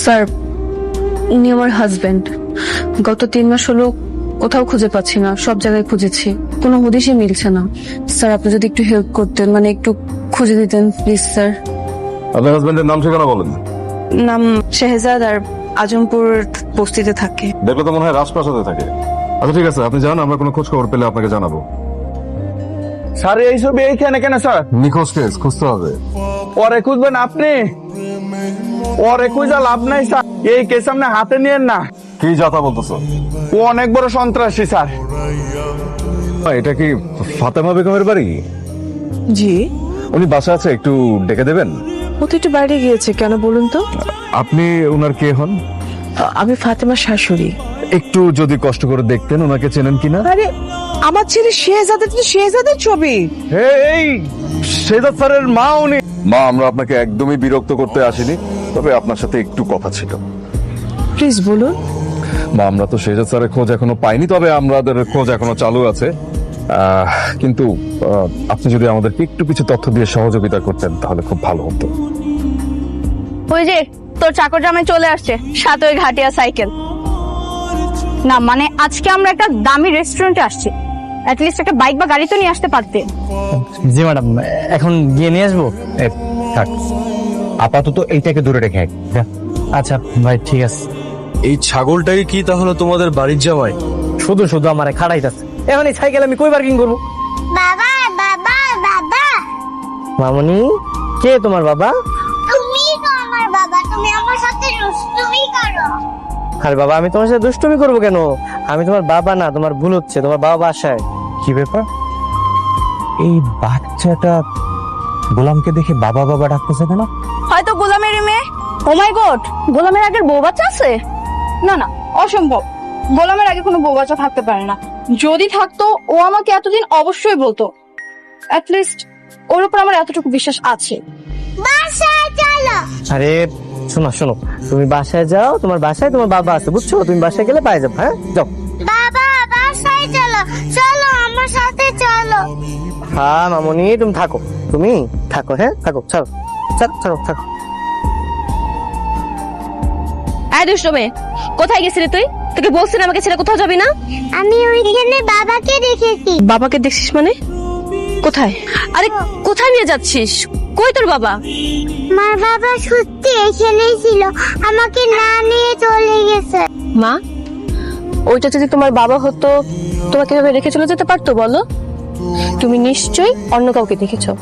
Sir, উনি আমার husband. গত 3 মাস হলো কোথাও খুঁজে পাচ্ছি না, সব জায়গায় খুঁজেছি, কোনো হদিশই মিলছে না। স্যার, আপনি যদি একটু হেল্প করতেন, মানে একটু খুঁজে দিতেন প্লিজ স্যার। আপনার হাজবেন্ডের নাম ঠিকানা বলেন। নাম শেহজাদ, আর আজমপুর বস্তিতে থাকে। দেখলে তো মনে হয় রাজপ্রাসাদে থাকে। আচ্ছা ঠিক আছে, আপনি যান, আমরা কোনো খোঁজ খবর পেলে আপনাকে জানাবো। স্যার এই ছবি এইখানে কেন স্যার? নিখোঁজ কেস, খুঁজতে হবে। পরে খুঁজবেন আপনি, পরে খুঁজা লাভ নাই স্যার, এই কেস আপনি হাতে নিয়েন না। কি যাতা বলতেছো? ও অনেক বড় সন্ত্রাসী স্যার। এটা কি ফাতেমা বেগমের বাড়ি? জি, উনি বাসা আছে, একটু ডেকে দেবেন? ও তো একটু বাইরে গিয়েছে, কেন বলুন তো? আপনি ওনার কে হন? আমি ফাতেমার শাশুড়ি। একটু যদি কষ্ট করে দেখতেন ওনাকে চেনেন কিনা। আরে আমার ছেলে শেহজাদের তো শেহজাদের ছবি। এই শেহজাদ স্যারের মা উনি। মা, আমরা আপনাকে একদমই বিরক্ত করতে আসিনি, তবে আপনার সাথে একটু কথা ছিল। প্লিজ বলুন। মা, আমরা তো শেহজাদ স্যারের খোঁজ এখনো পাইনি, তবে আমাদের খোঁজ এখনো চালু আছে। কিন্তু আপনি যদি আমাদেরকে একটু কিছু তথ্য দিয়ে সহযোগিতা করতেন তাহলে খুব ভালো হতো। ওই যে তোর চাকর জামাই চলে আসছে, সাথে ওই ঘাটিয়া সাইকেল। না মানে আজকে আমরা একটা দামি রেস্টুরেন্টে আসছি, অ্যাটলিস্ট একটা বাইক বা গাড়ি তো নিয়ে আসতে পারতে। জি ম্যাডাম, এখন গিয়ে নিয়ে আসবো। থাক, আপাতত এইটাকে দূরে রেখে আয়। যা। আচ্ছা ভাই, ঠিক আছে। এই ছাগলটাই কি তাহলে তোমাদের বাড়ির জামাই? শুধু শুধু আমার খাড়াইতেছে। এখন এই সাইকেল আমি কই পার্কিং করবো? বাবা বাবা বাবা, মামনি, কে তোমার বাবা? তুমি তো আমার বাবা, তুমি আমার সাথে দুষ্টুমি করো। আরে বাবা, আমি তোমার সাথে দুষ্টুমি করবো কেন? আমি তোমার বাবা না, তোমার ভুল হচ্ছে, তোমার বাবা বাসায়। কি ব্যাপার? এই বাচ্চাটা গোলামকে দেখে বাবা বাবা ডাকতেছে কেন? হয়তো গোলামের মেয়ে। ও মাই গড, গোলামের আগের বউ বাচ্চা আছে? না না, অসম্ভব, গোলামের আগে কোনো বউ বাচ্চা থাকতে পারে না। যদি থাকতো ও আমাকে এতদিন অবশ্যই বলতো। অ্যাটলিস্ট ওর উপর আমার এতটুকু বিশ্বাস আছে। বাসায় চলো। আরে শোনো শোনো, তুমি বাসায় যাও, তোমার বাসায় তোমার বাবা আছে, বুঝছো? তুমি বাসায় গেলে পাই যাবো। হ্যাঁ, যাও। বাবা বাসায় চলো, চলো আমার সাথে চলো। হ্যাঁ মামনি, তুমি থাকো, তুমি থাকো। হ্যাঁ থাকো, ছাড়ো ছাড়ো ছাড়ো থাকো। এই দুষ্ট মেয়ে, কোথায় গেছিলি তুই? তোকে বলছিস আমাকে ছেড়ে কোথাও যাবি না। আমি ওইখানে বাবাকে দেখেছি। বাবাকে দেখছিস মানে? কোথায়? আরে কোথায় নিয়ে যাচ্ছিস? কই তোর বাবা? আমার বাবা সত্যি এখানেই ছিল, আমাকে না নিয়ে চলে গেছে। মা, ওইটা যদি তোমার বাবা হতো তোমাকে এভাবে রেখে চলে যেতে পারতো বলো? তুমি নিশ্চয়ই অন্য কাউকে দেখেছো।